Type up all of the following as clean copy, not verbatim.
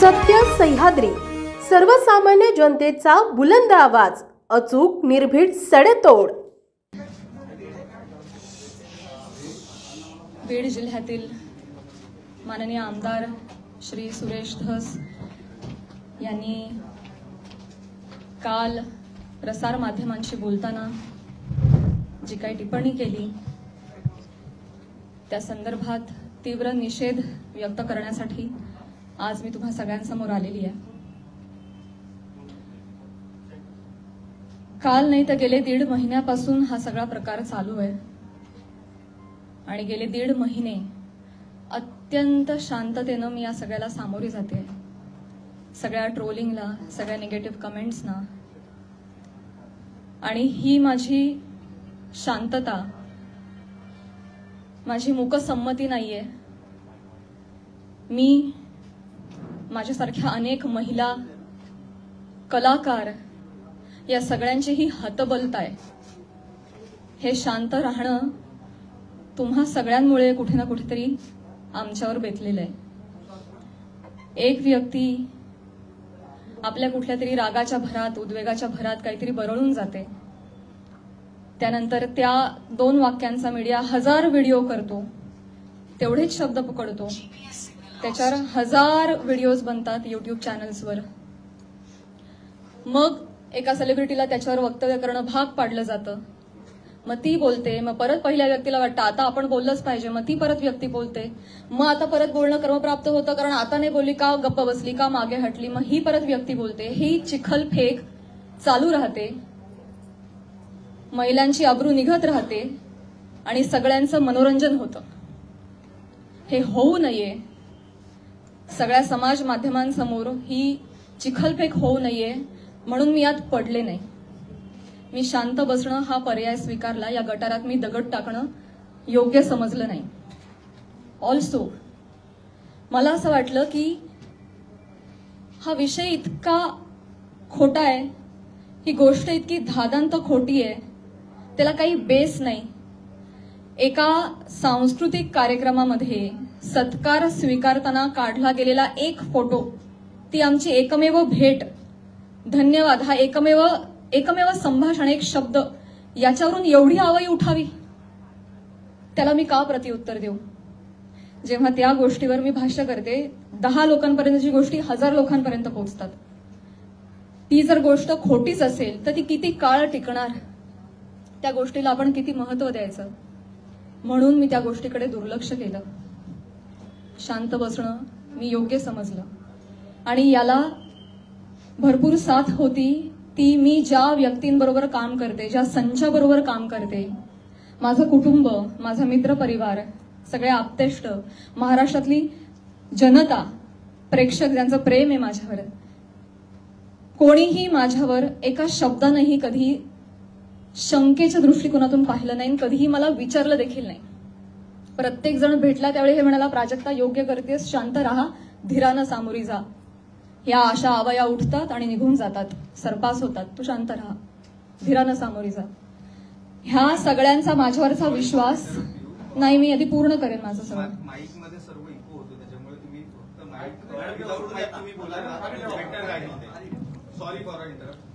सत्य सह्याद्री, सर्वसामान्य जनतेचा बुलंद आवाज, अचूक निर्भीड सडेतोड। बीड जिल्ह्यातील माननीय आमदार श्री सुरेश धस यांनी काल प्रसार माध्यमांशी बोलताना जी काही टिप्पणी केली त्या संदर्भात तीव्र निषेध व्यक्त करण्यासाठी आज मी तुम्हा सगळ्यांसमोर आलेली आहे। काल नाही तर गेले 1.5 महिन्यापासून हा सगळा प्रकार चालू आहे आणि गेले 1.5 महिने अत्यंत शांततेने मी या सगळ्याला सामोरी जाते, सगळ्या ट्रोलिंगला, सगळ्या निगेटिव्ह कमेंट्सना। आणि ही माझी शांतता, माझी मूकसंमती नाहीये। मी माझ्यासारख्या अनेक महिला, कलाकार या सगळ्यांची ही हतबलता आहे। हे शांत राहणं तुम्हा सगळ्यांमुळे कुठे ना कुठेतरी आमच्यावर बेतलेलं आहे। एक व्यक्ती आपल्या कुठल्या तरी रागाच्या भरात, उद्वेगाच्या भरात काहीतरी बरळून जाते, त्यानंतर त्या 2 वाक्यांचा मीडिया 1000 व्हिडिओ करतो, तेवढेच शब्द पकडतो, त्याच्यावर 1000 व्हिडिओज बनतात युट्यूब चॅनल्सवर। मग एका सेलिब्रिटीला त्याच्यावर वक्तव्य करणं भाग पाडलं जातं, मग ती बोलते, मग परत पहिल्या व्यक्तीला वाटतं आता आपण बोललंच पाहिजे, मग ती परत व्यक्ती बोलते, मग आता परत बोलणं क्रमप्राप्त होतं कारण आता नाही बोलली का, गप्प बसली का, मागे हटली, मग ही परत व्यक्ती बोलते। ही चिखलफेक चालू राहते, महिलांची अब्रू निघत राहते आणि सगळ्यांचं मनोरंजन होतं। हे होऊ नये, सगळ्या समाज माध्यमांसमोर ही चिखलफेक होऊ नये म्हणून मी यात पडले नाही। मी शांत बसणं हा पर्याय स्वीकारला, या गटारात मी दगड टाकणं योग्य समजलं नाही। ऑल्सो मला असं वाटलं की हा विषय इतका खोटा आहे, ही गोष्ट इतकी धादांत खोटी आहे, त्याला काही बेस नाही। एका सांस्कृतिक कार्यक्रमामध्ये सत्कार स्वीकारताना काढला गेलेला एक फोटो, ती आमची एकमेव भेट, धन्यवाद हा एकमेव संभाषण, एक शब्द, याच्यावरून एवढी आवई उठावी, त्याला मी का प्रत्युत्तर देऊ? जेव्हा त्या गोष्टीवर मी भाष्य करते, 10 लोकांपर्यंतची गोष्टी 1000 लोकांपर्यंत पोहोचतात। ती जर गोष्ट खोटीच असेल तर ती किती काळ टिकणार, त्या गोष्टीला आपण किती महत्व द्यायचं? म्हणून मी त्या गोष्टीकडे दुर्लक्ष केलं। शांत बसणं मी योग्य समजलं आणि याला भरपूर साथ होती ती मी ज्या व्यक्तींबरोबर काम करते, ज्या संचाबरोबर काम करते, माझं कुटुंब, माझा मित्रपरिवार, सगळे आप्तेष्ट, महाराष्ट्रातली जनता, प्रेक्षक ज्यांचं प्रेम आहे माझ्यावर, कोणीही माझ्यावर एका शब्दानेही कधी शंकेच्या दृष्टिकोनातून पाहिलं नाही, कधीही मला विचारलं देखील नाही। प्रत्येक जण भेटला त्यावेळी हे म्हणाला, प्राजक्ता योग्य करतेस, शांत राहा, धीरानं सामोरी जा। या अशा आवया उठतात आणि निघून जातात, सरपास होतात, तू शांत राहा, धीरानं सामोरी जा। ह्या सगळ्यांचा माझ्यावरचा विश्वास नाही, मी आधी पूर्ण करेन माझं सगळं। माईक मध्ये सर्व इको होतो, त्याच्यामुळे तुम्ही फक्त माईक तुम्ही बोला, सॉरी फॉर इंटरप्ट।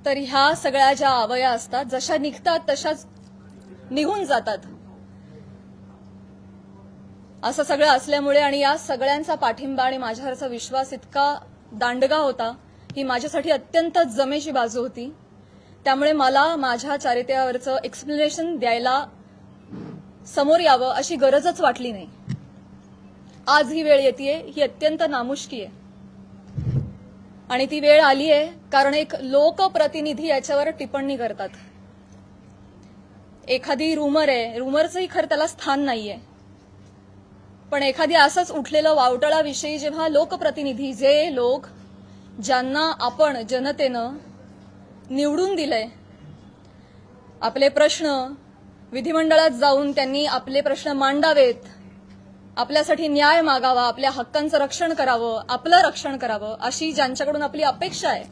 तर ह्या सगळ्या ज्या आवया असतात, जशा निघतात तशाच निघून जातात, असं सगळं असल्यामुळे आणि या सगळ्यांचा पाठिंबा आणि माझ्यावरचा विश्वास इतका दांडगा होता, ही माझ्यासाठी अत्यंत जमेची बाजू होती। त्यामुळे मला माझ्या चारित्र्यावरचं एक्सप्लेनेशन द्यायला समोर यावं अशी गरजच वाटली नाही। आज ही वेळ येतेय, ही अत्यंत नामुष्की आहे आणि ती वेळ आली आहे कारण एक लोकप्रतिनिधी याच्यावर टिप्पणी करतात। एखादी रूमर आहे, रूमरचंही खरं त्याला स्थान नाहीये, पण एखादी असंच उठलेलं वावटळाविषयी जेव्हा लोकप्रतिनिधी, जे लोक ज्यांना आपण जनतेनं निवडून दिलंय, आपले प्रश्न विधिमंडळात जाऊन त्यांनी आपले प्रश्न मांडावेत, आपल्यासाठी न्याय मागावा, आपल्या हक्कांचं रक्षण करावं, आपलं रक्षण करावं, अशी ज्यांच्याकडून आपली अपेक्षा आहे,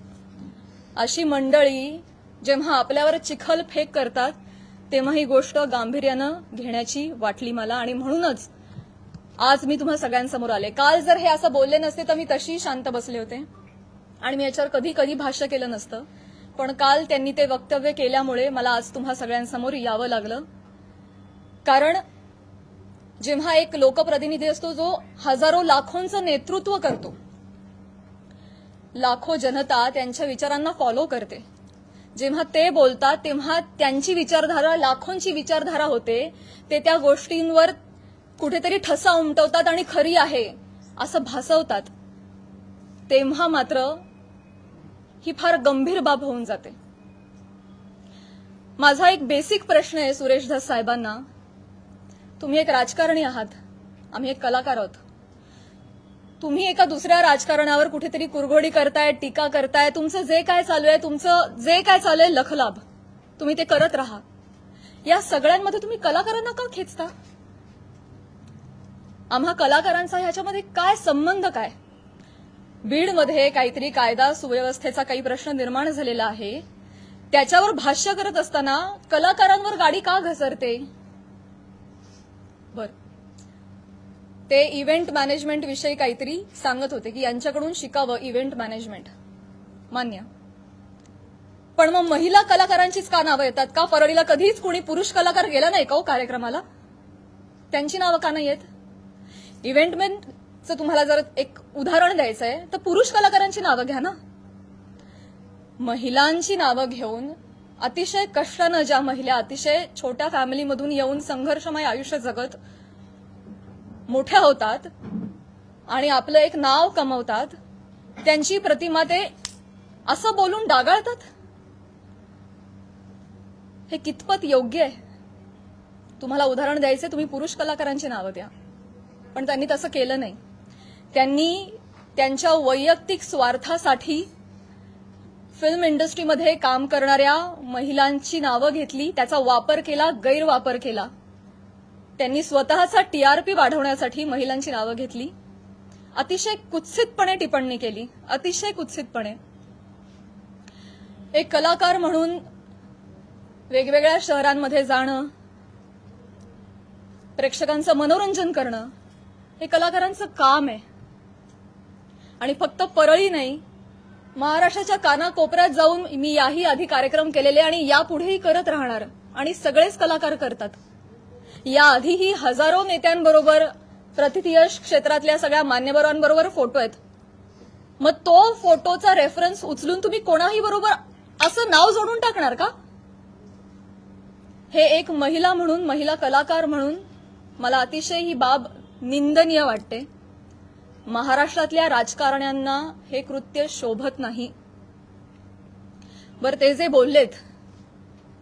अशी मंडळी जेव्हा आपल्यावर चिखल फेक करतात तेव्हा ही गोष्ट गांभीर्यानं घेण्याची वाटली मला आणि म्हणूनच आज मी तुम्हा सगळ्यांसमोर आले. काल जर हे असं बोलले नसते तर मी तशी शांत बसले होते आणि मी याच्यावर कधी कधी भाष्य केलं नसतं. पण काल त्यांनी ते वक्तव्य केल्यामुळे मला आज तुम्हा सगळ्यांसमोर यावं लागलं. कारण जेव्हा एक लोकप्रतिनिधी असतो जो हजारो लाखोंचं नेतृत्व करतो, लाखो जनता त्यांच्या विचारांना फॉलो करते, जेव्हा ते बोलतात तेव्हा त्यांची विचारधारा लाखोंची विचारधारा होते, ते त्या गोष्टींवर कुठेतरी ठसा उमटवतात आणि खरी आहे असं भासवतात, तेव्हा मात्र ही फार गंभीर बाब होऊन जाते. माझा एक बेसिक प्रश्न आहे सुरेश धस साहेबांना. तुम्ही एक राजकारणी आहात, आम्ही एक कलाकार आहोत. तुम्ही एका दुसऱ्या राजकारणावर कुठेतरी कुरघोडी करताय, टीका करताय. तुमचं जे काय चालू आहे लखलाभ तुम्ही ते करत राहा. या सगळ्यांमध्ये तुम्ही कलाकारांना का खेचता? आम्हा कलाकारांचा ह्याच्यामध्ये काय संबंध? काय बीडमध्ये काहीतरी कायदा सुव्यवस्थेचा काही प्रश्न निर्माण झालेला आहे, त्याच्यावर भाष्य करत असताना कलाकारांवर गाडी का घसरते? बर, ते इव्हेंट मॅनेजमेंट विषयी काहीतरी सांगत होते की यांच्याकडून शिकावं इव्हेंट मॅनेजमेंट. मान्य. पण मग महिला कलाकारांचीच का नावं येतात? का परळीला कधीच कोणी पुरुष कलाकार गेला नाही का कार्यक्रमाला? त्यांची नावं का नाही येत? इव्हेंटमेंटचं तुम्हाला जर एक उदाहरण द्यायचं आहे तर पुरुष कलाकारांची नावं घ्या ना. महिलांची नावं घेऊन अतिशय कष्टानं ज्या महिला अतिशय छोट्या फॅमिलीमधून येऊन संघर्षमय आयुष्य जगत मोठ्या होतात आणि आपलं एक नाव कमवतात, त्यांची प्रतिमा ते असं बोलून डागाळतात. हे कितपत योग्य आहे? तुम्हाला उदाहरण द्यायचे, तुम्ही पुरुष कलाकारांची नावं द्या. पण त्यांनी तसं केलं नाही. त्यांनी त्यांच्या वैयक्तिक स्वार्थासाठी फिल्म इंडस्ट्रीमध्ये काम करणाऱ्या महिलांची नावं घेतली, त्याचा वापर केला, गैरवापर केला. त्यांनी स्वतःचा टीआरपी वाढवण्यासाठी महिलांची नावं घेतली, अतिशय कुत्सितपणे टिप्पणी केली, अतिशय कुत्सितपणे. एक कलाकार म्हणून वेगवेगळ्या शहरांमध्ये जाणं, प्रेक्षकांचं मनोरंजन करणं हे कलाकारांचं काम आहे. आणि फक्त परळी नाही, महाराष्ट्राच्या कानाकोपऱ्यात जाऊन मी याही आधी कार्यक्रम केलेले आणि यापुढेही करत राहणार आणि सगळेच कलाकार करतात. याआधीही हजारो नेत्यांबरोबर, प्रतिथयश क्षेत्रातल्या सगळ्या मान्यवरांबरोबर फोटो आहेत. मग तो फोटोचा रेफरन्स उचलून तुम्ही कोणाही बरोबर असं नाव जोडून टाकणार का? हे एक महिला म्हणून, महिला कलाकार म्हणून मला अतिशय ही बाब निंदनीय वाटते. महाराष्ट्रातल्या राजकारण्यांना हे कृत्य शोभत नाही. बरं, ते जे बोललेत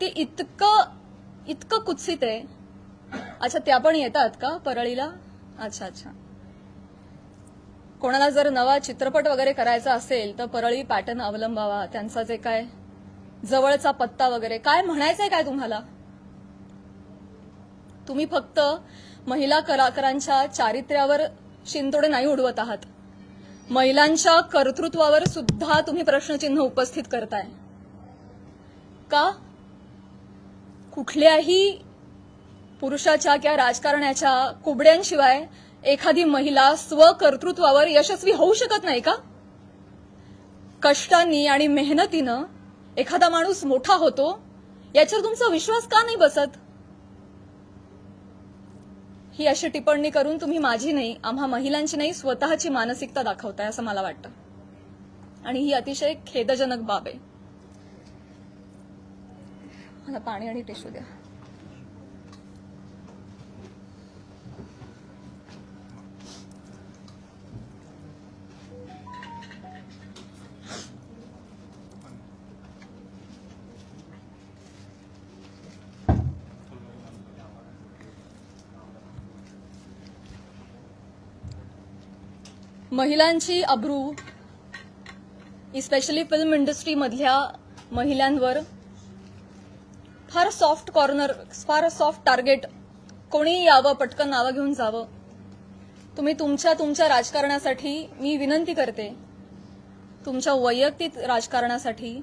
ते इतकं कुत्सित आहे. अच्छा, त्या पण येतात का परळीला? अच्छा. कोणाला जर नवा चित्रपट वगैरे करायचा असेल तर परळी पॅटर्न अवलंबावा. त्यांचा जे काय जवळचा पत्ता वगैरे काय म्हणायचंय काय तुम्हाला? तुम्ही फक्त महिला कलाकारांच्या चारित्र्यावर शिंतोडे नाही उडवत आहात, महिलांच्या कर्तृत्वावर सुद्धा तुम्ही प्रश्नचिन्ह उपस्थित करताय. का? कुठल्याही पुरुषाच्या किंवा राजकारण्याच्या कुबड्यांशिवाय एखादी महिला स्वकर्तृत्वावर यशस्वी होऊ शकत नाही का? कष्टांनी आणि मेहनतीनं एखादा माणूस मोठा होतो, याच्यावर तुमचा विश्वास का नाही बसत? ही अशी टिप्पणी करून तुम्ही माझी नाही, आम्हा महिलांची नाही, स्वतःची मानसिकता दाखवताय असं मला वाटतं. आणि ही अतिशय खेदजनक बाब आहे. मला पाणी आणि टिश्यू द्या. महिलांची अब्रू, इस्पेशली फिल्म इंडस्ट्रीमधल्या महिलांवर फार सॉफ्ट कॉर्नर, फार सॉफ्ट टार्गेट, कोणी यावं पटकन नावं घेऊन जावं. तुम्ही तुमच्या राजकारणासाठी, मी विनंती करते, तुमच्या वैयक्तिक राजकारणासाठी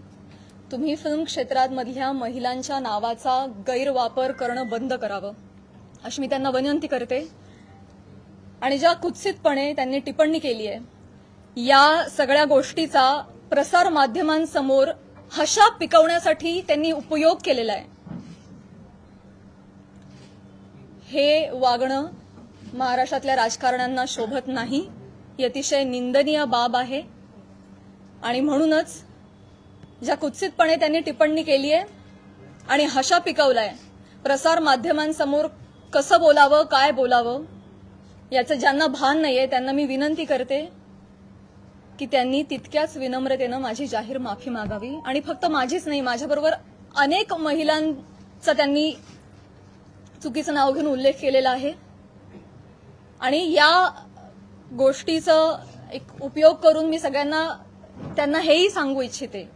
तुम्ही फिल्म क्षेत्रामधल्या महिलांच्या नावाचा गैरवापर करणं बंद करावं अशी मी त्यांना विनंती करते. आणि ज्या कुत्सितपणे त्यांनी टिप्पणी केली आहे या सगळ्या गोष्टीचा प्रसार माध्यमांसमोर हशा पिकवण्यासाठी त्यांनी उपयोग केलेला आहे. हे वागणं महाराष्ट्रातल्या राजकारण्यांना शोभत नाही. ही अतिशय निंदनीय बाब आहे. आणि म्हणूनच ज्या कुत्सितपणे त्यांनी टिप्पणी केली आहे आणि हशा पिकवलाय प्रसार माध्यमांसमोर कसं बोलावं काय बोलावं याचं ज्यांना भान नाहीये त्यांना मी विनंती करते की त्यांनी तितक्याच विनम्रतेनं माझी जाहीर माफी मागावी. आणि फक्त माझीच नाही माझ्याबरोबर अनेक महिलांचा त्यांनी चुकीचं नाव घेऊन उल्लेख केलेला आहे. आणि या गोष्टीचा एक उपयोग करून मी सगळ्यांना त्यांना हेही सांगू इच्छिते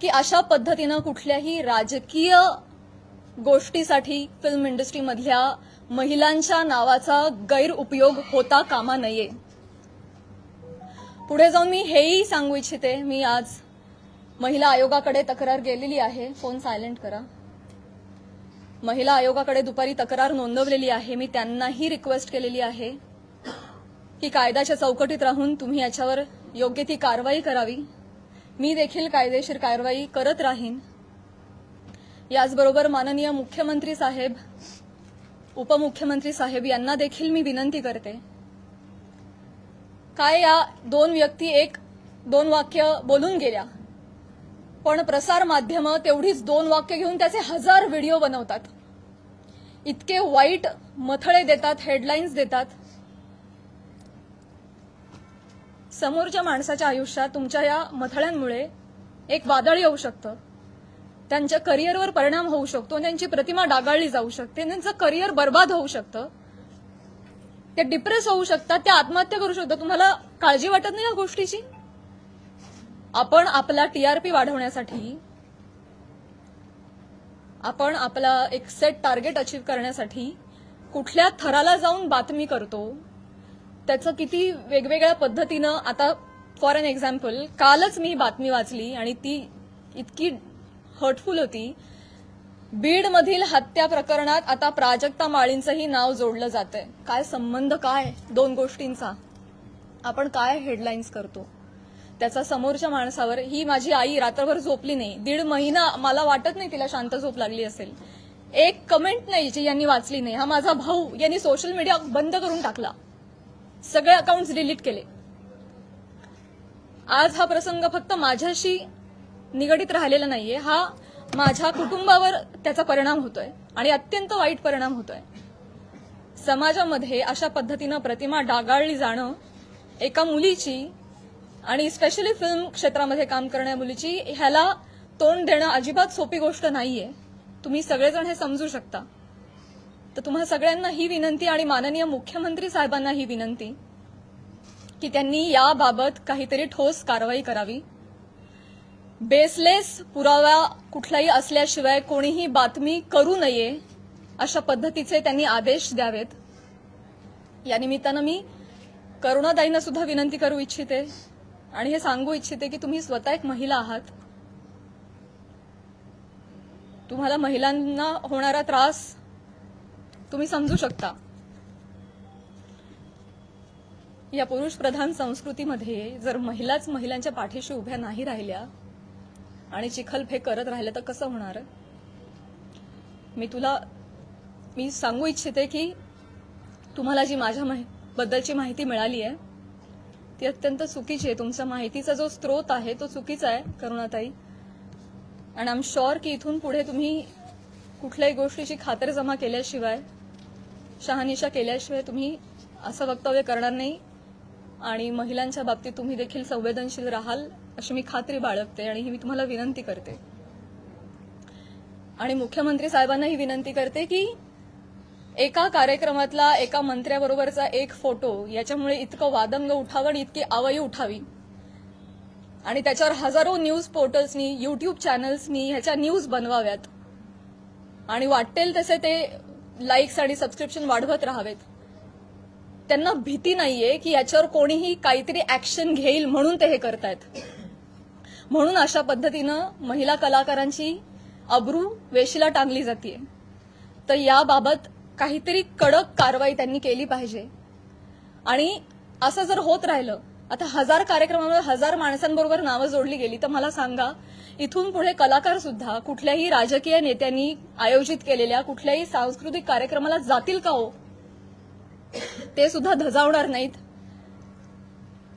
की अशा पद्धतीनं कुठल्याही राजकीय गोष्टीसाठी फिल्म इंडस्ट्रीमधल्या महिलांच्या नावाचा गैरउपयोग होता कामा नये. पुढे जाऊन मी हेही सांगू इच्छिते मी आज महिला आयोगाकडे तक्रार गेलेली आहे. फोन सायलेंट करा. महिला आयोगाकडे दुपारी तक्रार नोंदवलेली आहे. मी त्यांनाही रिक्वेस्ट केलेली आहे की कायद्याच्या चौकटीत राहून तुम्ही याच्यावर योग्य ती कारवाई करावी. मी देखील कायदेशीर कारवाई करत राहीन. याचबरोबर माननीय मुख्यमंत्री साहेब उपमुख्यमंत्री साहेब यांना देखील मी विनंती करते काय या दोन व्यक्ती एक दोन वाक्य बोलून गेल्या पण प्रसार माध्यमं तेवढीच दोन वाक्य घेऊन त्याचे 1000 व्हिडिओ बनवतात. इतके वाईट मथळे देतात हेडलाईन्स देतात. समोरच्या माणसाच्या आयुष्यात तुमच्या या मथळ्यांमुळे एक वादळ येऊ शकतं. त्यांच्या करिअरवर परिणाम होऊ शकतो. त्यांची प्रतिमा डागाळली जाऊ शकते. त्यांचं करिअर बर्बाद होऊ शकतं. ते डिप्रेस होऊ शकतात. ते आत्महत्या करू शकतात. तुम्हाला काळजी वाटत नाही या गोष्टीची? आपण आपला टीआरपी वाढवण्यासाठी आपण आपला एक सेट टार्गेट अचीव्ह करण्यासाठी कुठल्या थराला जाऊन बातमी करतो त्याचं किती वेगवेगळ्या पद्धतीनं. आता फॉर एन एक्झाम्पल कालच मी बातमी वाचली आणि ती इतकी हर्टफुल होती. बीडमधील हत्या प्रकरणात आता प्राजक्ता माळींचंही नाव जोडलं जातंय. काय संबंध काय दोन गोष्टींचा? आपण काय हेडलाईन्स करतो त्याचा समोरच्या माणसावर. ही माझी आई रात्रभर झोपली नाही 1.5 महिना. मला वाटत नाही तिला शांत झोप लागली असेल. एक कमेंट नाही जी यांनी वाचली नाही. हा माझा भाऊ यांनी सोशल मीडिया बंद करून टाकला. सगळे अकाउंट्स डिलीट केले. आज हा प्रसंग फक्त माझ्याशी निगडीत राहिलेला नाहीये. हा माझ्या कुटुंबावर त्याचा परिणाम होतोय आणि अत्यंत वाईट परिणाम होतोय. समाजामध्ये अशा पद्धतीनं प्रतिमा डागाळली जाणं एका मुलीची आणि स्पेशली फिल्म क्षेत्रामध्ये काम करणाऱ्या मुलीची ह्याला तोंड देणं अजिबात सोपी गोष्ट नाहीये. तुम्ही सगळेजण हे समजू शकता. तर तुम्हा सगळ्यांना ही विनंती आणि माननीय मुख्यमंत्री साहेबांना ही विनंती की त्यांनी याबाबत काहीतरी ठोस कारवाई करावी. बेसलेस पुरावा कुठलाही असल्याशिवाय कोणीही बातमी करू नये अशा पद्धतीचे त्यांनी आदेश द्यावेत. या निमित्तानं मी करुणाताईंना सुद्धा विनंती करू इच्छिते आणि हे सांगू इच्छिते की तुम्ही स्वतः एक महिला आहात. तुम्हाला महिलांना होणारा त्रास तुम्ही समजू शकता. या पुरुष प्रधान संस्कृतीमध्ये जर महिलाच महिलांच्या पाठीशी उभ्या नाही राहिल्या आणि चिखलफेक करत राहिल्या तर कसं होणार? मी सांगू इच्छिते की तुम्हाला जी माझ्या बद्दलची माहिती मिळाली आहे ती अत्यंत चुकीची आहे. तुमच्या माहितीचा जो स्रोत आहे तो चुकीचा आहे करुणाताई. आणि आय एम शुअर की इथून पुढे तुम्ही कुठल्याही गोष्टीची खातरजमा केल्याशिवाय शहानिशा केल्याशिवाय तुम्ही असं वक्तव्य करणार नाही आणि महिलांच्या बाबतीत तुम्ही देखील संवेदनशील राहाल अशी मी खात्री बाळगते आणि ही मी तुम्हाला विनंती करते. आणि मुख्यमंत्री साहेबांना ही विनंती करते की एका कार्यक्रमातला एका मंत्र्याबरोबरचा एक फोटो याच्यामुळे इतकं वादंग उठावं आणि इतकी आवई उठावी आणि त्याच्यावर हजारो न्यूज पोर्टल्सनी युट्यूब चॅनल्सनी ह्याच्या न्यूज बनवाव्यात आणि वाटेल तसे ते लाईक्स आणि सबस्क्रिप्शन वाढवत राहावेत. त्यांना भीती नाहीये की याच्यावर कोणीही काहीतरी ऍक्शन घेईल म्हणून ते हे करतायत. म्हणून अशा पद्धतीनं महिला कलाकारांची अब्रू वेशीला टांगली जाते. तर याबाबत काहीतरी कडक कारवाई त्यांनी केली पाहिजे. आणि असं जर होत राहिलं, आता 1000 कार्यक्रमांवर 1000 माणसांबरोबर नावं जोडली गेली, तर मला सांगा इथून पुढे कलाकार सुद्धा कुठल्याही राजकीय नेत्यांनी आयोजित केलेल्या कुठल्याही सांस्कृतिक कार्यक्रमाला जातील का हो? ते सुद्धा धजावणार नाहीत.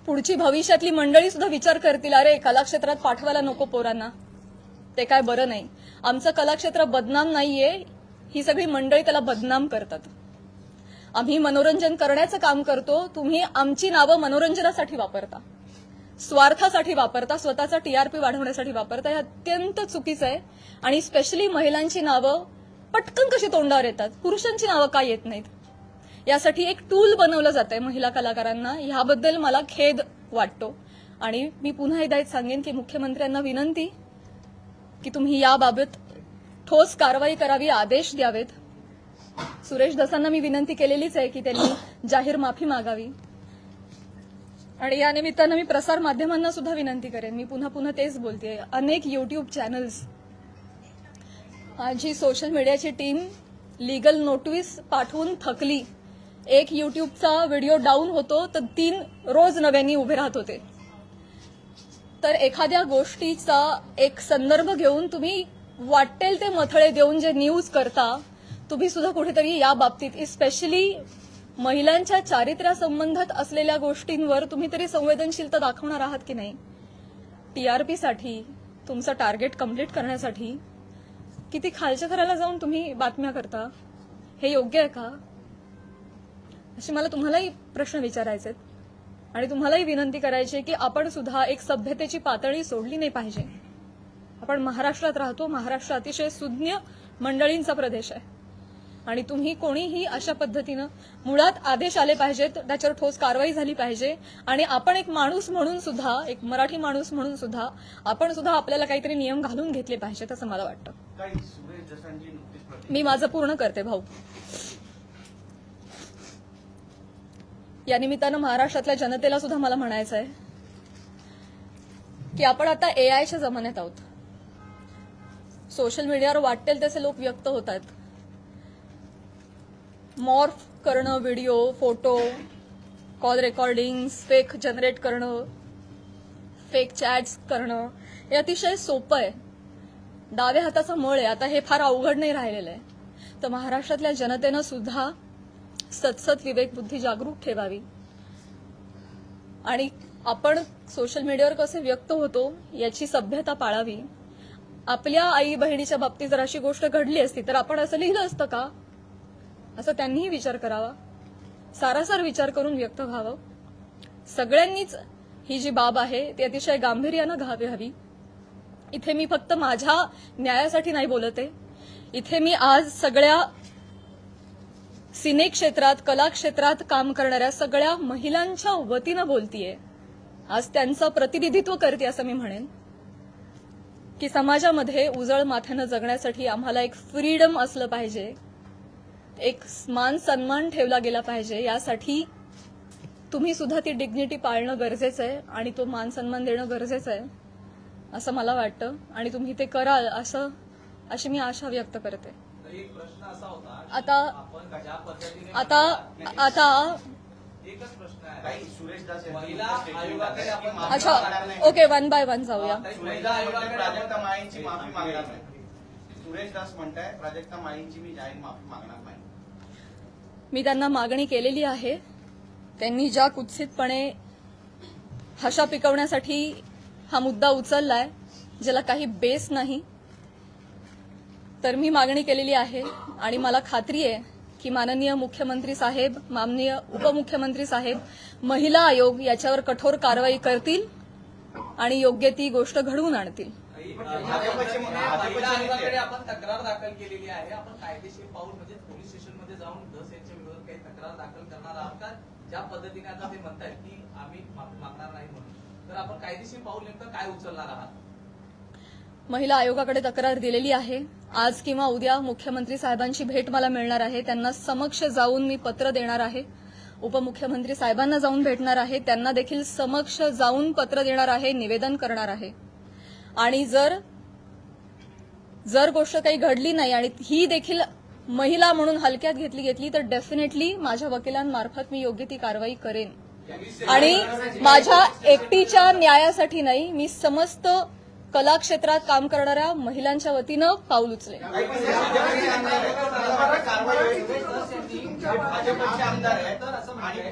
पुढची भविष्यातली मंडळी सुद्धा विचार करतील, अरे कलाक्षेत्रात पाठवायला नको पोरांना, ते काय बरं नाही. आमचं कलाक्षेत्र बदनाम नाहीये, ही सगळी मंडळी त्याला बदनाम करतात. आम्ही मनोरंजन करण्याचं काम करतो, तुम्ही आमची नावं मनोरंजनासाठी वापरता, स्वार्थासाठी वापरता, स्वतःचा टीआरपी वाढवण्यासाठी वापरता. हे अत्यंत चुकीचं आहे. आणि स्पेशली महिलांची नावं पटकन कशी तोंडावर येतात, पुरुषांची नावं का येत नाहीत, यासाठी एक टूल बनवलं जातंय महिला कलाकारांना. ह्याबद्दल मला खेद वाटतो. आणि मी पुन्हा एकदा सांगेन की मुख्यमंत्र्यांना विनंती की तुम्ही याबाबत ठोस कारवाई करावी, आदेश द्यावेत. सुरेश धसांना मी विनंती केलेलीच आहे की त्यांनी जाहीर माफी मागावी. आणि या निमित्तानं मी प्रसार माध्यमांना सुद्धा विनंती करेन, मी पुन्हा पुन्हा तेच बोलतेय, अनेक युट्यूब चॅनल्स, माझी सोशल मीडियाची टीम लीगल नोटीस पाठवून थकली. एक युट्यूबचा व्हिडिओ डाऊन होतो तर 3 रोज नव्याने उभे राहत होते. तर एखाद्या गोष्टीचा एक संदर्भ घेऊन तुम्ही वाटेल ते मथळे देऊन जे न्यूज करता, तुम्ही सुद्धा कुठेतरी या बाबतीत स्पेशली महिलांच्या चारित्र्यासंबंधात असलेल्या गोष्टींवर तुम्ही तरी संवेदनशीलता दाखवणार आहात की नाही? टीआरपीसाठी, तुमचं टार्गेट कंप्लीट करण्यासाठी किती खालच्या थराला जाऊन तुम्ही बातम्या करता, हे योग्य आहे का? असे मला तुम्हालाही प्रश्न विचारायचे आहेत. आणि तुम्हालाही विनंती करायची की आपण सुद्धा एक सभ्यतेची पातळी सोडली नाही पाहिजे. आपण महाराष्ट्रात राहतो, महाराष्ट्र अतिशय सुज्ञ मंडळींचा प्रदेश आहे. आणि तुम्ही कोणीही अशा पद्धतीनं मुळात आदेश आले पाहिजेत, त्याच्यावर ठोस कारवाई झाली पाहिजे. आणि आपण एक माणूस म्हणून सुद्धा, एक मराठी माणूस म्हणून सुद्धा आपण सुद्धा आपल्याला काहीतरी नियम घालून घेतले पाहिजेत असं मला वाटतं. मी माझं पूर्ण करते भाऊ. या निमित्तानं महाराष्ट्रातल्या जनतेला सुद्धा मला म्हणायचं आहे की आपण आता एआयच्या जमान्यात आहोत. सोशल मीडियावर वाटेल तसे लोक व्यक्त होत आहेत. मॉर्फ करणं, video, photo, call recordings fake generate करणं, फेक चॅट्स करणं, हे अतिशय सोपं आहे. डाव्या हाताचा मळ आहे. आता हे फार अवघड नाही राहिलेलं आहे. तर महाराष्ट्रातल्या जनतेनं सुद्धा सतसत विवेक बुद्धी जागरूक ठेवावी. आणि आपण सोशल मीडियावर कसे व्यक्त होतो याची सभ्यता पाळावी. आपल्या आई बहिणीच्या बाबतीत जर अशी गोष्ट घडली असती तर आपण असं लिहिलं असतं का, असं त्यांनीही विचार करावा. सारासार विचार करून व्यक्त व्हावं. सगळ्यांनीच ही जी बाब आहे ती अतिशय गांभीर्यानं घ्यावी. इथे मी फक्त माझ्या न्यायासाठी नाही बोलत आहे. इथे मी आज सगळ्या सिने क्षेत्रात, कला क्षेत्रात काम करणाऱ्या सगळ्या महिलांच्या वतीनं बोलतीये. आज त्यांचं प्रतिनिधित्व करते असं मी म्हणेन की समाजामध्ये उजळ माथ्यानं जगण्यासाठी आम्हाला एक फ्रीडम असलं पाहिजे, एक मान सन्मान ठेवला गेला पाहिजे. यासाठी तुम्ही सुद्धा ती डिग्निटी पाळणं गरजेचं आहे आणि तो मान सन्मान देणं गरजेचं आहे असं मला वाटतं. आणि तुम्ही ते कराल अशी मी आशा व्यक्त करते. एक प्रश्न असा होता, आता आपण ज्या पद्धतीने आता एकच प्रश्न आहे, काही सुरेश दास महिला आयोगाकडे आपण अच्छा ओके, 1 बाय 1 जाऊया. महिला आयोगाकडे प्राजक्ता माळींची माफी मागणार नाही. सुरेश दास म्हणताय प्राजक्ता माळींची मी जाहीर माफी मागणार नाही. मी त्यांना मागणी केलेली आहे. त्यांनी ज्या कुत्सितपणे हशा पिकवण्यासाठी हा मुद्दा उचललाय, ज्याला काही बेस नाही, तर मी मागणी केलेली आहे. आणि मला खात्री आहे की माननीय मुख्यमंत्री साहेब, माननीय उपमुख्यमंत्री साहेब, महिला आयोग याच्यावर कठोर कारवाई करतील आणि योग्य ती गोष्ट घडवून आणतील. महिला आयोगाकडे आपण तक्रार दाखल केलेली आहे. आपण कायदेशीर पाऊल म्हणजे पोलीस स्टेशनमध्ये जाऊन धस यांच्या विरोधात काही तक्रार दाखल करणार आहात का? ज्या पद्धतीने आता ते म्हणतायत की आम्ही माफी मागणार नाही म्हणून, तर आपण कायदेशीर पाऊल नेमकं काय उचलणार आहात? महिला आयोगाकडे तक्रार दिलेली आहे. आज किंवा उद्या मुख्यमंत्री साहेबांची भेट मला मिळणार आहे. त्यांना समक्ष जाऊन मी पत्र देणार आहे. उपमुख्यमंत्री साहेबांना जाऊन भेटणार आहे. त्यांना देखील समक्ष जाऊन पत्र देणार आहे, निवेदन करणार आहे. आणि जर गोष्ट काही घडली नाही आणि ही देखील महिला म्हणून हलक्यात घेतली तर डेफिनेटली माझ्या वकिलांमार्फत मी योग्य ती कारवाई करेन. आणि माझ्या एकटीच्या न्यायासाठी नाही, मी समस्त कला क्षेत्रात काम करणाऱ्या महिलांच्या वतीनं पाऊल उचलेन.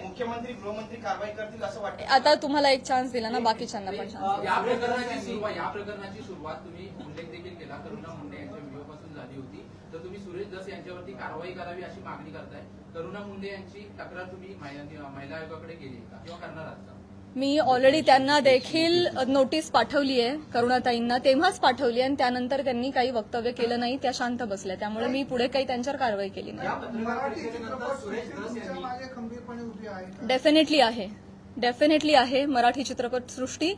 मुख्यमंत्री गृहमंत्री कारवाई करतील असं वाटतं. आता तुम्हाला एक चान्स दिला ना, बाकीच्यांना पण चान्स. या प्रकरणाची सुरुवात तुम्ही उल्लेख देखील केला करुणा मुंडे यांच्या व्हिडिओपासून झाली होती. तर तुम्ही सुरेश धस यांच्यावरती कारवाई करावी अशी मागणी करताय. करुणा मुंडे यांची तक्रार तुम्ही महिला आयोगाकडे केली का किंवा करणार आहात का? मी ऑलरेडी त्यांना देखील नोटीस पाठवली आहे, करुणाताईंना तेव्हाच पाठवली आणि त्यानंतर त्यांनी काही वक्तव्य केलं नाही, त्या शांत बसल्या. त्यामुळे मी पुढे काही त्यांच्यावर कारवाई केली नाही. डेफिनेटली आहे. मराठी चित्रपटसृष्टी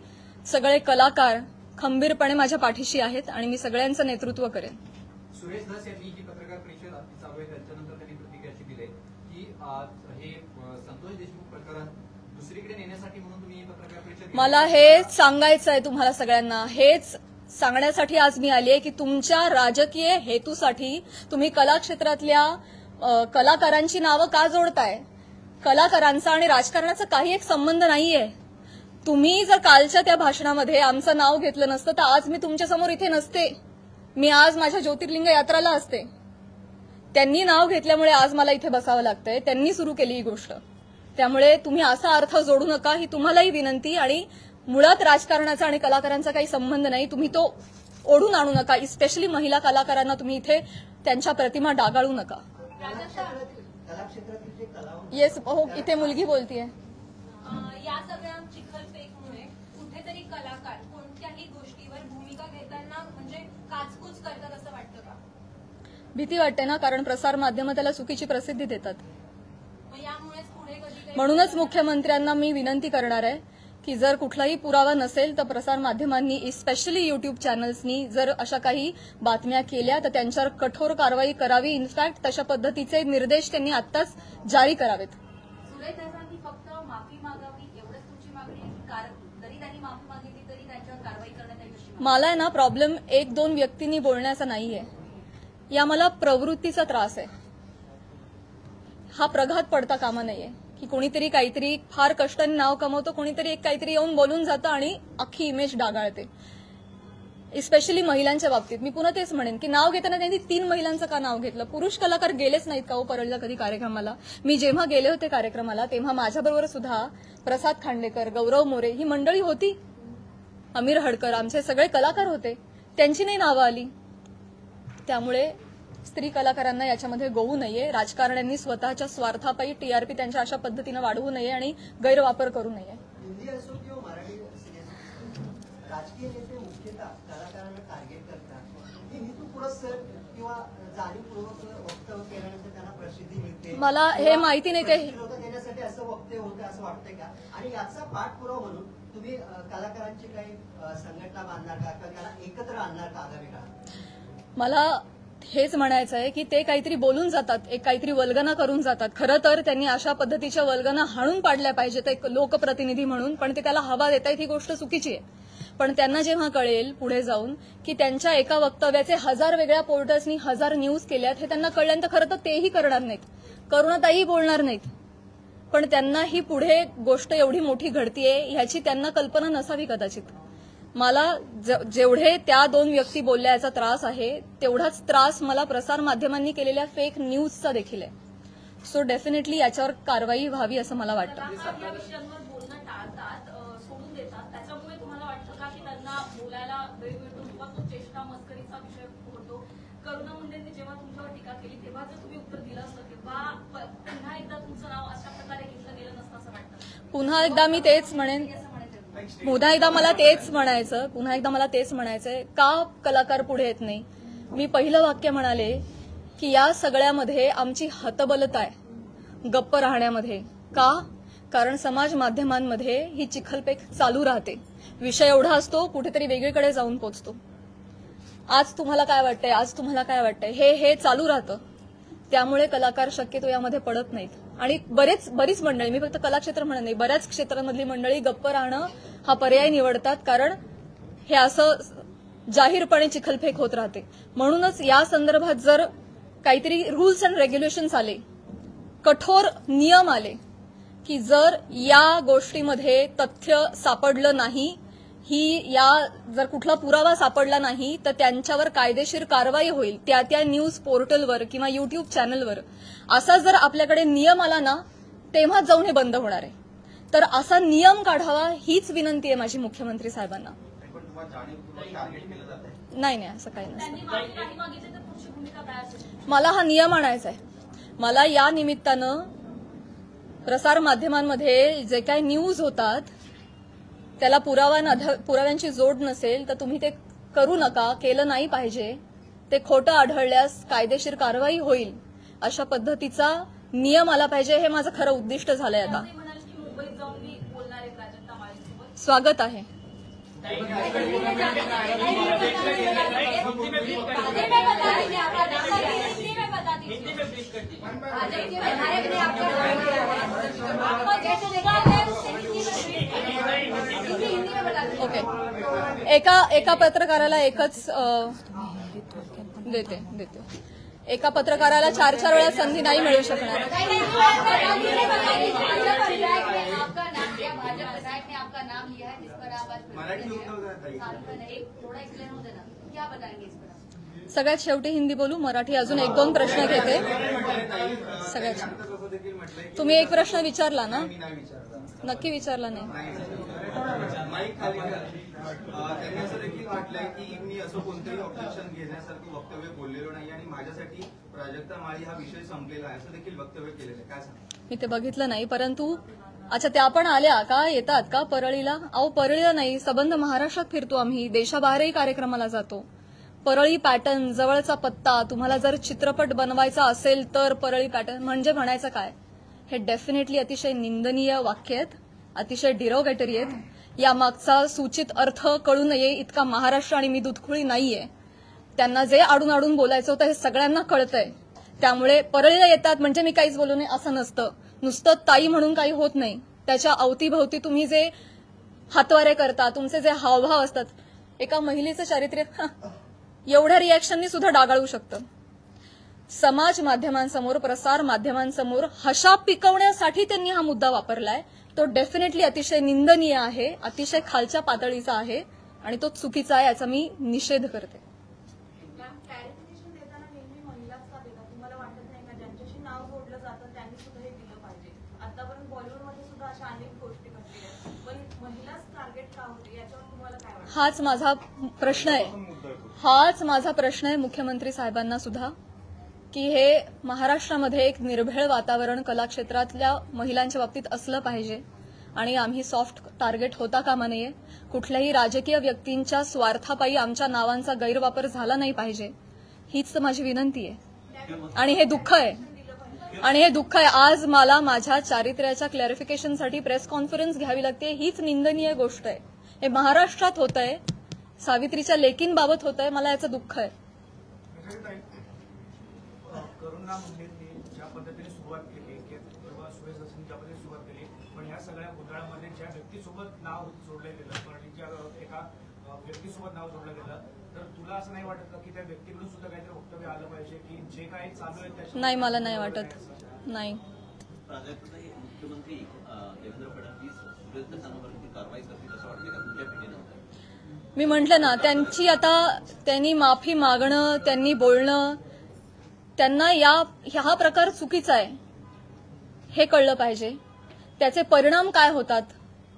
सगळे कलाकार खंबीरपणे माझ्या पाठीशी आहेत आणि मी सगळ्यांचं नेतृत्व करेन. सुरेश धस यांनी ही पत्रकार परिषद चालू आहे त्याच्यानंतर त्यांनी प्रतिक्रिया दिली की हे संतोष देशमुख प्रकरण दुसरीकडे नेण्यासाठी म्हणून तुम्ही ही पत्रकार परिषद. मला हेच सांगायचं आहे तुम्हाला सगळ्यांना, हेच सांगण्यासाठी आज मी आली आहे की तुमच्या राजकीय हेतूसाठी तुम्ही कला क्षेत्रातल्या कलाकारांची नावं का जोडताय? कलाकारांचा आणि राजकारणाचा काही एक संबंध नाहीये. तुम्ही जर कालच्या त्या भाषणामध्ये आमचं नाव घेतलं नसतं तर आज मी तुमच्यासमोर इथे नसते. मी आज माझ्या ज्योतिर्लिंग यात्राला असते. त्यांनी नाव घेतल्यामुळे आज मला इथे बसावं लागतंय. त्यांनी सुरू केली ही गोष्ट. त्यामुळे तुम्ही असा अर्थ जोडू नका, ही तुम्हालाही विनंती. आणि मुळात राजकारणाचा आणि कलाकारांचा काही संबंध नाही. तुम्ही तो ओढून आणू नका. स्पेशली महिला कलाकारांना तुम्ही इथे त्यांच्या प्रतिमा डागाळू नका. येस, हो, इथे मुलगी बोलतीये. या सगळ्या चिखलफेकमुळे कुठेतरी कलाकार कोणत्याही गोष्टीवर भूमिका घेताना म्हणजे काचकूच करतात असं वाटतं का? भीती वाटते ना, कारण प्रसार माध्यमं त्याला चुकीची प्रसिद्धी देतात. यामुळेच पुढे कधी म्हणूनच मुख्यमंत्र्यांना मी विनंती करणार आहे की जर कुठलाही पुरावा नसेल तर प्रसार माध्यमांनी स्पेशली युट्यूब चॅनल्सनी जर अशा काही बातम्या केल्या तर त्यांच्यावर कठोर कारवाई करावी. इनफॅक्ट तशा पद्धतीचे निर्देश त्यांनी आत्ताच जारी करावेत. सुरेश धसांनी फक्त माफी मागावी एवढंच तुमची मागणी आहे की कारण जरी त्यांनी माफी मागितली तरी त्यांच्यावर कारवाई करण्यात यावी? मला आहे ना प्रॉब्लेम एक दोन व्यक्तींनी बोलण्याचा नाहीये. या मला प्रवृत्तीचा त्रास आहे. हा प्रघात पडता कामा नाहीये की कोणीतरी काहीतरी फार कष्टाने नाव कमवतो, कोणीतरी एक काहीतरी येऊन बोलून जातं आणि अख्खी इमेज डागाळते. स्पेशली महिलांच्या बाबतीत मी पुन्हा तेच म्हणेन की नाव घेताना त्यांनी 3 महिलांचं का नाव घेतलं? पुरुष कलाकार गेलेच नाहीत का हो परळला कधी कार्यक्रमाला? मी जेव्हा गेले होते कार्यक्रमाला तेव्हा माझ्याबरोबर सुद्धा प्रसाद खांडेकर, गौरव मोरे ही मंडळी होती. अमीर हडकर, आमचे सगळे कलाकार होते. त्यांची नाही नावं आली. त्यामुळे स्त्री कलाकारांना याच्यामध्ये गोवू नये. राजकारण्यांनी स्वतःच्या स्वार्थापायी टीआरपी त्यांच्या अशा पद्धतीनं वाढवू नये आणि गैरवापर करू नये. हिंदी असो किंवा मराठी सिनेमा, राजकीय नेते मुख्यतः कलाकारांना टार्गेट करतात. हे हेतुपुरस्सर किंवा जाणीवपूर्वक वक्तव्य केल्यानंतर त्यांना प्रसिद्धी मिळते. मला हे माहिती नाही ते देण्यासाठी असं वक्तव्य होतं असं वाटतंय का? आणि याचा पाठपुरावा म्हणून तुम्ही कलाकारांची काही संघटना बांधणार का किंवा त्याला एकत्र आणणार का आगामी काळात? मला हेच म्हणायचं आहे की ते काहीतरी बोलून जातात, एक काहीतरी वल्गना करून जातात. खरं तर त्यांनी अशा पद्धतीच्या वल्गना हाणून पाडल्या पाहिजेत एक लोकप्रतिनिधी म्हणून, पण ते त्याला हवा देतायत ही गोष्ट चुकीची आहे. पण त्यांना जेव्हा कळेल पुढे जाऊन की त्यांच्या एका वक्तव्याचे 1000 वेगळ्या पोर्टल्सनी 1000 न्यूज केल्यात हे त्यांना कळल्यानंतर खरं तर तेही करणार नाहीत, करुणाताई बोलणार नाहीत. पण त्यांना ही पुढे गोष्ट एवढी मोठी घडतीये ह्याची त्यांना कल्पना नसावी कदाचित. मला जेवढे त्या 2 व्यक्ती बोलल्या याचा त्रास आहे तेवढाच त्रास मला प्रसार माध्यमांनी केलेल्या फेक न्यूजचा देखील आहे. सो डेफिनेटली याच्यावर कारवाई व्हावी असं मला वाटतं. या विषयांवर बोलणं टाळतात, सोडून देतात. त्याच्यामुळे तुम्हाला वाटतं का की त्यांना बोलायला वेळ मिळतो किंवा तो चेष्टा मस्करीचा विषय होतो? करुणा मुंडेंनी जेव्हा तुमच्यावर टीका केली तेव्हा जर तुम्ही उत्तर दिलं असतं किंवा पुन्हा एकदा तुमचं नाव अशा प्रकारे घेतलं गेलं नसतं असं वाटतं? पुन्हा एकदा मी तेच म्हणेन, पुन्हा एकदा मला तेच म्हणायचंय का कलाकार पुढे येत नाही? मी पहिलं वाक्य म्हणाले की या सगळ्यामध्ये आमची हतबलता आहे गप्प राहण्यामध्ये. का? कारण समाज माध्यमांमध्ये ही चिखलपेक चालू राहते. विषय एवढा असतो कुठेतरी वेगळीकडे जाऊन पोचतो. आज तुम्हाला काय वाटतंय हे चालू राहतं. त्यामुळे कलाकार शक्यतो यामध्ये पडत नाहीत. आणि बरीच मंडळी, मी फक्त कलाक्षेत्र म्हणत नाही, बऱ्याच क्षेत्रांमधली मंडळी गप्प राहणं हा पर्याय निवडतात. कारण हे असं जाहीरपणे चिखलफेक होत राहते. म्हणूनच या संदर्भात जर काहीतरी रूल्स अँड रेग्युलेशन्स आले, कठोर नियम आले की जर या गोष्टीमध्ये तथ्य सापडलं नाही, जर कुठला पुरावा सापडला नाही तर त्यांच्यावर कायदेशीर कारवाई होईल त्या न्यूज पोर्टलवर किंवा युट्यूब चॅनलवर, असा जर आपल्याकडे नियम आला ना तेव्हा जाऊन हे बंद होणार आहे. तर असा नियम काढावा हीच विनंती आहे माझी मुख्यमंत्री साहेबांना. नाही असं काही नाही. मला हा नियम आणायचा आहे. मला या निमित्तानं प्रसार माध्यमांमध्ये जे काही न्यूज होतात त्याला पुराव्यांची जोड नसेल तर तुम्ही ते करू नका, केलं नाही पाहिजे. ते खोटं आढळल्यास कायदेशीर कारवाई होईल अशा पद्धतीचा नियम आला पाहिजे. हे माझं खरं उद्दिष्ट झालंय. आता स्वागत आहे. ओके, एका पत्रकाराला एकच देते. एका पत्रकाराला 4 वेळा संधी नाही मिळू शकणार. सगळ्यात शेवटी हिंदी बोलू, मराठी अजून 1-2 प्रश्न घेते. सगळ्यात तुम्ही एक प्रश्न विचारला ना? नक्की विचारला नाही. त्यांनी असं देखील म्हटलंय की मी असं कोणतंही ऑब्जेक्शन घेण्यासारखं वक्तव्य बोललेलो नाही आणि माझ्यासाठी प्राजक्ता माळी हा विषय संपलेला आहे असं देखील वक्तव्य केलेलं आहे. काय सांगा? मी ते बघितलं नाही, परंतु अच्छा त्या पण आल्या का, येतात का परळीला? अहो परळीला नाही, सबंध महाराष्ट्रात फिरतो आम्ही, देशाबाहेरही कार्यक्रमाला जातो. परळी पॅटर्न, जवळचा पत्ता, तुम्हाला जर चित्रपट बनवायचा असेल तर परळी पॅटर्न म्हणजे म्हणायचं काय? हे डेफिनेटली अतिशय निंदनीय वाक्य आहेत, अतिशय डिरोगेटरी आहेत. यामागचा सूचित अर्थ कळू नये इतका महाराष्ट्र आणि मी दुधखुळी नाहीये. त्यांना जे आडून बोलायचं होतं हे सगळ्यांना कळतंय. त्यामुळे परळीला येतात म्हणजे मी काहीच बोलू नये असं नसतं. नुसतं ताई म्हणून काही होत नाही. त्याच्या अवतीभवती तुम्ही जे हातवारे करता, तुमचे जे हावभाव असतात, एका महिलेचं चारित्र्य एवढ्या रिॲक्शननी सुद्धा डागाळू शकतं. समाज माध्यमांसमोर, प्रसार माध्यमांसमोर हशा पिकवण्यासाठी त्यांनी हा मुद्दा वापरलाय. तो डेफिनेटली अतिशय निंदनीय आहे, अतिशय खालच्या पातळीचा आहे आणि तो चुकीचा आहे, याचा मी निषेध करते. हाच माझा प्रश्न आहे मुख्यमंत्री साहेबांना सुद्धा, की हे महाराष्ट्रामध्ये एक निर्भेळ वातावरण कला क्षेत्रातल्या महिलांच्या बाबतीत असलं पाहिजे आणि आम्ही सॉफ्ट टार्गेट होता कामा नये. कुठल्याही राजकीय व्यक्तींच्या स्वार्थापायी आमच्या नावांचा गैरवापर झाला नाही पाहिजे, हीच माझी विनंती आहे. आणि हे दुःख आहे, आज मला माझ्या चारित्र्याच्या क्लॅरिफिकेशनसाठी प्रेस कॉन्फरन्स घ्यावी लागते. हीच निंदनीय गोष्ट आहे. हे महाराष्ट्रात होत आहे, सावित्रीच्या लेकींबाबत होत आहे. मला याचं दुःख आहे. करुणा मुंडेंनी ज्या पद्धतीने सुरुवात केली किंवा सुरेश दसनी ज्या पद्धतीने सुरुवात केली, पण ह्या सगळ्या घोटाळ्यामध्ये ज्या व्यक्तीसोबत नाव जोडलं गेलं, परळीच्या एका व्यक्तीसोबत नाव जोडलं गेलं, तर तुला असं नाही वाटत का की त्या व्यक्तीकडून सुद्धा काहीतरी वक्तव्य आलं पाहिजे की जे काही चालू आहे त्याच्या? नाही, मला नाही वाटत. नाही. मुख्यमंत्री देवेंद्र फडणवीस सुरेश दसांवरती कारवाई करतील असं वाटतं का तुमच्या पिढीनं? मी म्हटलं ना, त्यांनी माफी मागणं, त्यांनी बोलणं, त्यांना हा प्रकार चुकीचा आहे हे कळलं पाहिजे. त्याचे परिणाम काय होतात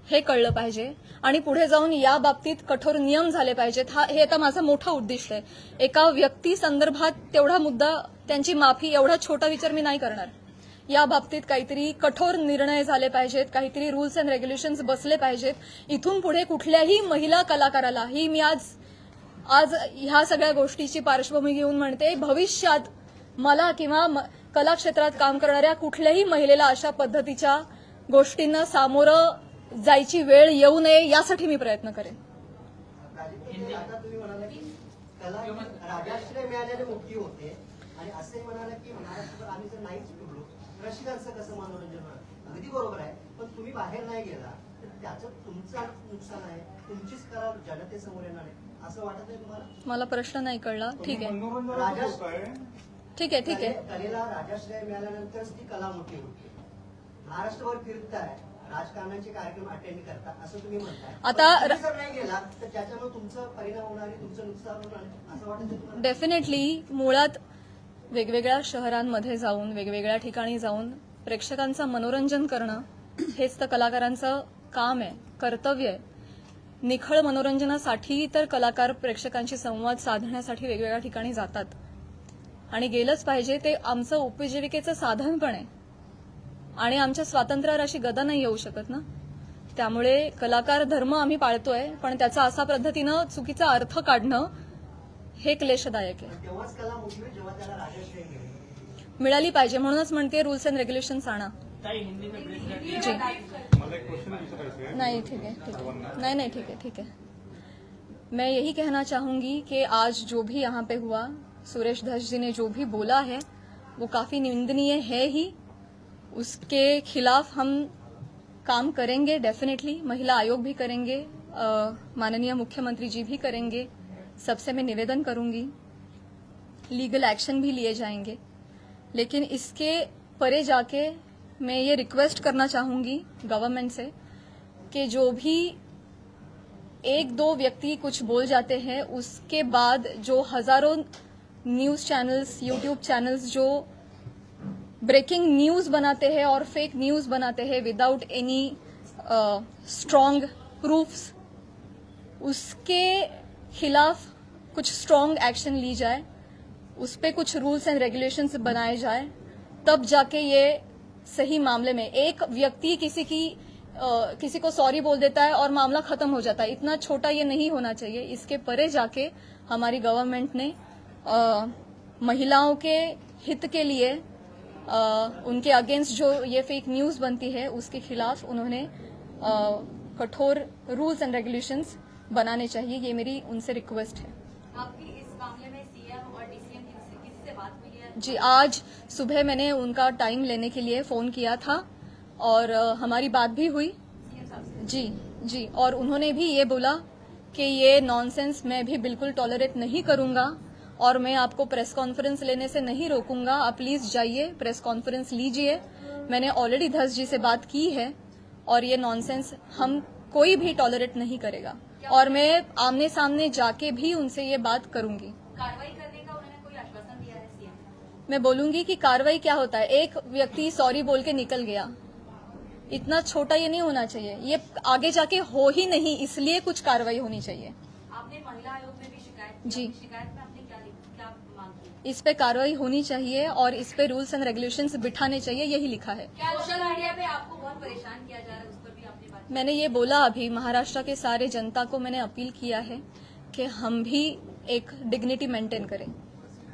हे कळलं पाहिजे आणि पुढे जाऊन या बाबतीत कठोर नियम झाले पाहिजेत. हे आता माझं मोठं उद्दिष्ट आहे. एका व्यक्ती संदर्भात तेवढा मुद्दा, त्यांची माफी, एवढा छोटा विचार मी नाही करणार. या बाबतीत काहीतरी कठोर निर्णय झाले पाहिजेत, काहीतरी रूल्स अँड रेग्युलेशन्स बसले पाहिजेत. इथून पुढे कुठल्याही महिला कलाकाराला, ही मी आज ह्या सगळ्या गोष्टीची पार्श्वभूमी घेऊन म्हणते, भविष्यात मला किंवा कला क्षेत्रात काम करणाऱ्या कुठल्याही महिलेला अशा पद्धतीच्या गोष्टींना सामोरं जायची वेळ येऊ नये यासाठी मी प्रयत्न करेन. आता तुम्ही म्हणाला की राजाश्रय मिळालेले मुक्ती होते आणि असे म्हणाला की महाराष्ट्रात आम्ही जर नाहीच फिरलो रसिकांचं कसं मनोरंजन होणार? अगदी बरोबर आहे, पण तुम्ही बाहेर नाही गेला तर त्याचं तुमचं नुकसान आहे, तुमचीच कला जनतेसमोर येणार आहे. असं वाटत नाही तुम्हाला? मला प्रश्न नाही कळला. ठीक आहे ठीक आहे ठीक आहे. कलेला राजाश्रय मिळाल्यानंतरच ती कला मोठी होती. महाराष्ट्रभर फिरताय, राजकारणाचे कार्यक्रम अटेंड करता असं तुम्ही म्हणताय. आता तुम्ही जर नाही गेला तर त्याच्यामुळे तुमचं परिणाम होणार आहे, तुमचं नुकसान होणार आहे असं वाटत नाही तुम्हाला? डेफिनेटली मुळात वेगवेगळ्या शहरांमध्ये जाऊन वेगवेगळ्या ठिकाणी जाऊन प्रेक्षकांचं मनोरंजन करणं हेच तर कलाकारांचं काम आहे, कर्तव्य आहे. निखळ मनोरंजनासाठी तर कलाकार प्रेक्षकांशी संवाद साधण्यासाठी वेगवेगळ्या ठिकाणी जातात आणि गेलंच पाहिजे. ते आमचं उपजीविकेचं साधन पण आहे आणि आमच्या स्वातंत्र्यावर अशी गदा नाही येऊ शकत ना. त्यामुळे कलाकार धर्म आम्ही पाळतोय, पण त्याचा असा पद्धतीनं चुकीचा अर्थ काढणं हे क्लेशदायक आहे. तेव्हाच कला मोठी होईल जेव्हा त्याला राजाश्रय मिळेल. मिळाली पाहिजे, म्हणूनच म्हणते रूल्स एंड रेग्युलेशन्स आणा. जी नहीं ठीक है ठीक है नहीं ठीक है ठीक है. मैं यही कहना चाहूंगी कि आज जो भी यहाँ पे हुआ, सुरेश धस जी ने जो भी बोला है वो काफी निंदनीय है ही. उसके खिलाफ हम काम करेंगे डेफिनेटली. महिला आयोग भी करेंगे, माननीय मुख्यमंत्री जी भी करेंगे. सबसे मैं निवेदन करूंगी, लीगल एक्शन भी लिए जाएंगे. लेकिन इसके परे जाके मैं ये रिक्वेस्ट करना चाहूंगी गवर्नमेंट से कि जो भी एक दो व्यक्ति कुछ बोल जाते हैं, उसके बाद जो हजारों न्यूज चैनल्स, यूट्यूब चैनल्स जो ब्रेकिंग न्यूज बनाते हैं और फेक न्यूज बनाते हैं विदाउट एनी स्ट्रॉन्ग प्रूफ्स, उसके खिलाफ कुछ स्ट्रॉन्ग एक्शन ली जाए, उस पे कुछ रूल्स एंड रेगुलेशंस बनाए जाए. तब जाके ये सही मामले में एक व्यक्ति किसी को सॉरी बोल देता है और मामला खत्म हो जाता है. इतना छोटा ये नहीं होना चाहिए. इसके परे जाके हमारी गवर्नमेंट ने महिलाओं के हित के लिए उनके अगेंस्ट जो ये फेक न्यूज बनती है उसके खिलाफ उन्होंने कठोर रूल्स एंड रेगुलेशंस बनाने चाहिए. ये मेरी उनसे रिक्वेस्ट है. आपकी इस मामले में सीएम और डीसीएम किससे बात हुई है? जी, आज सुबह मैंने उनका टाइम लेने के लिए फोन किया था और हमारी बात भी हुई. जी जी, और उन्होंने भी ये बोला कि ये नॉनसेंस मैं भी बिल्कुल टॉलरेट नहीं करूंगा और मैं आपको प्रेस कॉन्फ्रेंस लेने से नहीं रोकूंगा. आप प्लीज जाइए, प्रेस कॉन्फ्रेंस लीजिए. मैंने ऑलरेडी धस जी से बात की है और ये नॉनसेंस हम कोई भी टॉलरेट नहीं करेगा और मैं आमने सामने जाके भी उनसे ये बात करूंगी. कार्रवाई करने का उन्होंने कोई आश्वासन दिया है सीएम? मैं बोलूंगी कि कार्रवाई क्या होता है. एक व्यक्ति सॉरी बोल के निकल गया, इतना छोटा ये नहीं होना चाहिए. ये आगे जाके हो ही नहीं, इसलिए कुछ कार्रवाई होनी चाहिए. आपने महिला आयोग में भी शिकायत की. जी, शिकायत में आपने क्या मांग की? इस पे कार्रवाई होनी चाहिए और इस पे रूल्स एंड रेगुलेशंस बिठाने चाहिए, यही लिखा है. क्या सोशल मीडिया पे आपको बहुत परेशान किया जा रहा है, उस पर भी आपने बात? मैंने ये बोला अभी, महाराष्ट्र के सारे जनता को मैंने अपील किया है कि हम भी एक डिग्निटी मेंटेन करें.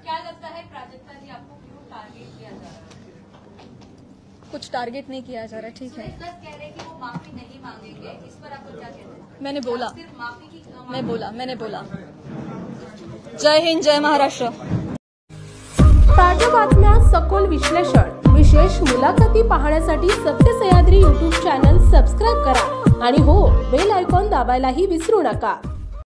क्या लगता है प्राजक्ता जी, आपको क्यों टारगेट किया जा रहा है? कुछ टारगेट नहीं किया जा रहा. ठीक है, सुरेश दत्त कह रहे हैं कि वो माफी नहीं मांगेंगे, इस पर आपको क्या कहना है? मैंने बोला, सिर्फ माफी की मैंने बोला. जय हिंद, जय महाराष्ट्र. ताज्या बातम्या, सखोल विश्लेषण, विशेष मुलाखती पाहण्यासाठी सत्य सह्याद्री यूट्यूब चॅनल सबस्क्राईब करा आणि हो, बेल आयकॉन दाबायलाही विसरू नका.